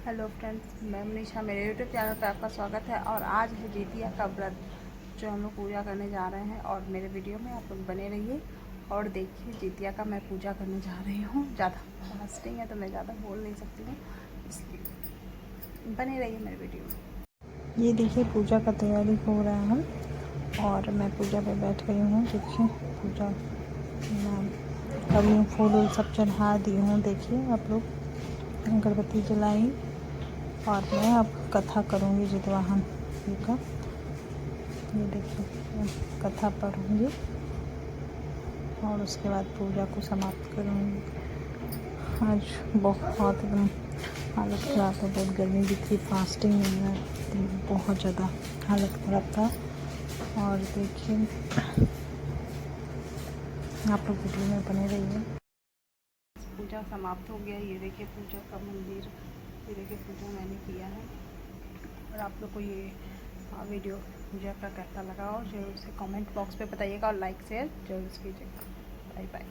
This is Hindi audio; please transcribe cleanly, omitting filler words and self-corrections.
हेलो फ्रेंड्स, मैं मनीषा। मेरे यूट्यूब चैनल पर आपका स्वागत है। और आज है जितिया का व्रत जो हम लोग पूजा करने जा रहे हैं। और मेरे वीडियो में आप लोग बने रहिए और देखिए जितिया का मैं पूजा करने जा रही हूँ। ज़्यादा फास्टिंग है तो मैं ज़्यादा बोल नहीं सकती हूँ, इसलिए बने रहिए मेरे वीडियो में। ये देखिए पूजा का तैयारी हो रहा है और मैं पूजा पे बैठ गई हूँ। देखिए पूजा मैं कर रही हूँ, फूल सब चढ़ा दी हूँ। देखिए आप लोग, अगरबत्ती जलाई और मैं अब कथा करूँगी जितवाहन जी का। ये देखिए कथा पढ़ूँगी और उसके बाद पूजा को समाप्त करूँगी। आज बहुत एकदम हालत ख़राब है, बहुत गर्मी भी थी, फास्टिंग में है, बहुत ज़्यादा हालत ख़राब था। और देखिए आप लोग वीडियो में बने रहिए। पूजा समाप्त हो गया। ये देखिए पूजा का मंदिर, ये देखिए पूजा मैंने किया है। और आप लोग को ये वीडियो पूजा का कैसा लगा और जरूर से कमेंट बॉक्स पे बताइएगा और लाइक शेयर जरूर कीजिएगा। Bye bye.